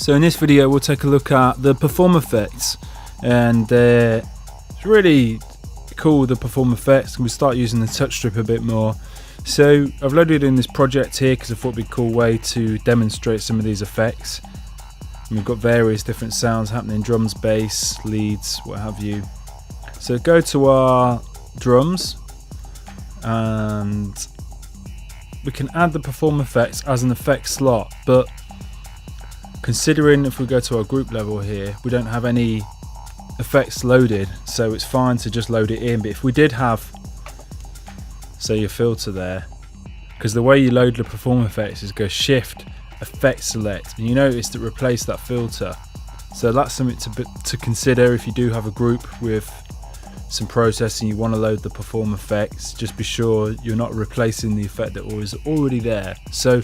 So in this video we'll take a look at the perform effects, and it's really cool, the perform effects. We'll start using the touch strip a bit more. So I've loaded in this project here because I thought it'd be a cool way to demonstrate some of these effects. And we've got various different sounds happening, drums, bass, leads, what have you. So go to our drums and we can add the perform effects as an effect slot, but considering if we go to our group level here, we don't have any effects loaded, so it's fine to just load it in. But if we did have, say, your filter there, because the way you load the perform effects is go shift effect select, and you notice that replace that filter. So that's something to consider if you do have a group with some processing, you want to load the perform effects. Just be sure you're not replacing the effect that was already there. So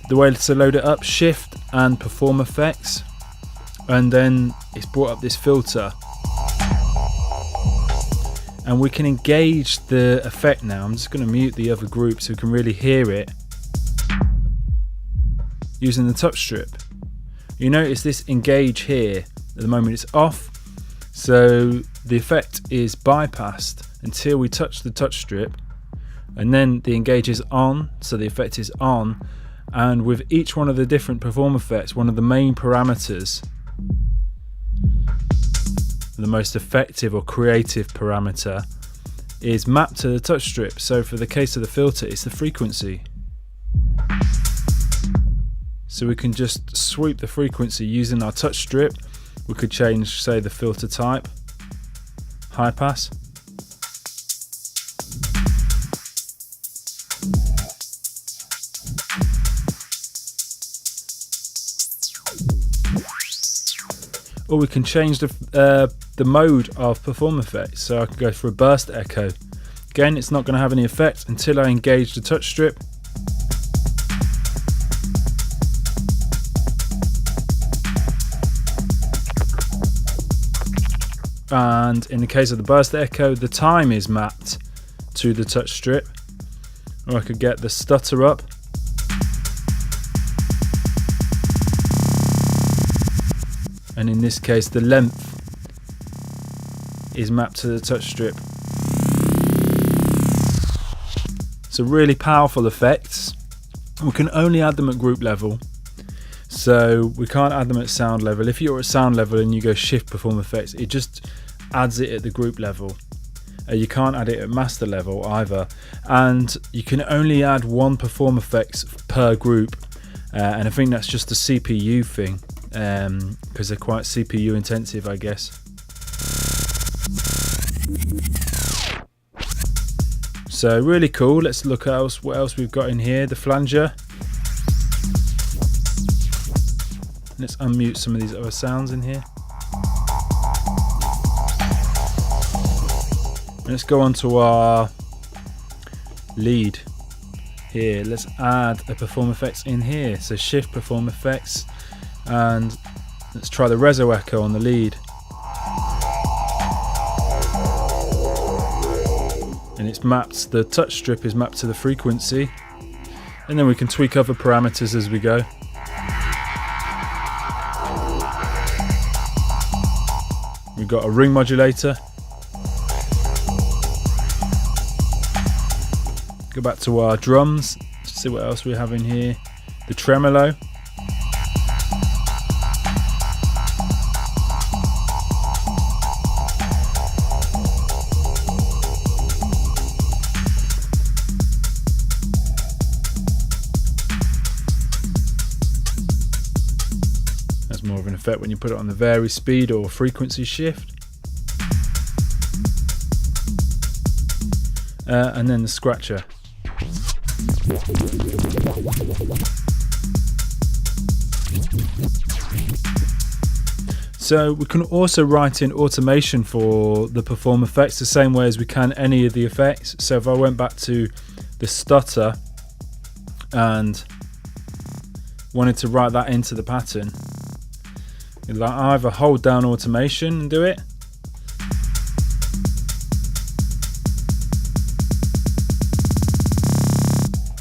the way to load it up, shift and perform effects, and then it's brought up this filter, and we can engage the effect now. I'm just going to mute the other group so we can really hear it using the touch strip. You notice this engage here, at the moment it's off, so the effect is bypassed until we touch the touch strip, and then the engage is on, so the effect is on. And with each one of the different perform effects, one of the main parameters, the most effective or creative parameter, is mapped to the touch strip. So for the case of the filter, it's the frequency. So we can just sweep the frequency using our touch strip. We could change, say, the filter type, high pass. Or we can change the mode of perform effects. So I can go for a burst echo. Again, it's not going to have any effect until I engage the touch strip. And in the case of the burst echo, the time is mapped to the touch strip. Or I could get the stutter up. And in this case, the length is mapped to the touch strip. So really powerful effects. We can only add them at group level, so we can't add them at sound level. If you're at sound level and you go shift perform effects, it just adds it at the group level. You can't add it at master level either, and you can only add one perform effects per group, and I think that's just a CPU thing, because they're quite CPU intensive, I guess. So really cool. Let's look at what else we've got in here. The flanger. Let's unmute some of these other sounds in here. Let's go on to our lead here. Let's add a perform effects in here. So shift perform effects, and let's try the reso echo on the lead. And it's mapped, the touch strip is mapped to the frequency, and then we can tweak other parameters as we go. We've got a ring modulator. Go back to our drums, see what else we have in here. The tremolo. That's more of an effect when you put it on the vary speed or frequency shift. And then the scratcher. So we can also write in automation for the perform effects the same way as we can any of the effects. So if I went back to the stutter and wanted to write that into the pattern, like either hold down automation and do it,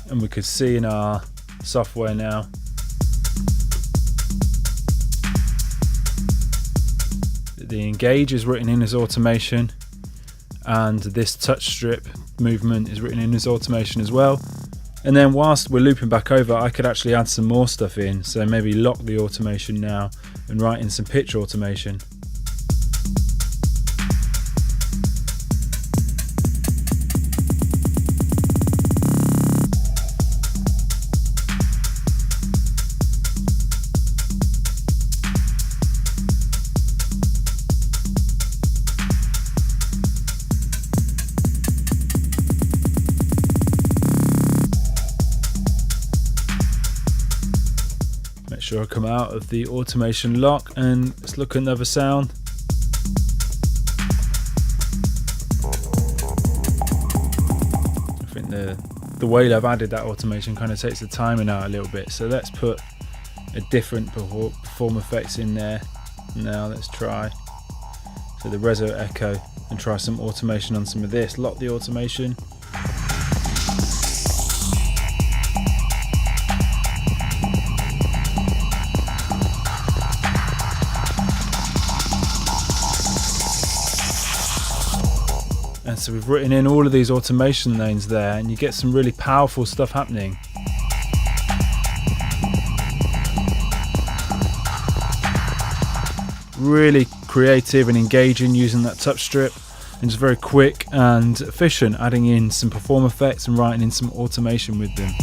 and we could see in our software now the engage is written in as automation, and this touch strip movement is written in as automation as well. And then whilst we're looping back over, I could actually add some more stuff in, so maybe lock the automation now and write in some pitch automation. Make sure I come out of the automation lock, and let's look at another sound. I think the way I've added that automation kind of takes the timing out a little bit, so let's put a different perform effects in there. Now let's try the Reso Echo and try some automation on some of this. Lock the automation. And so we've written in all of these automation lanes there, and you get some really powerful stuff happening. Really creative and engaging using that touch strip, and just very quick and efficient, adding in some perform effects and writing in some automation with them.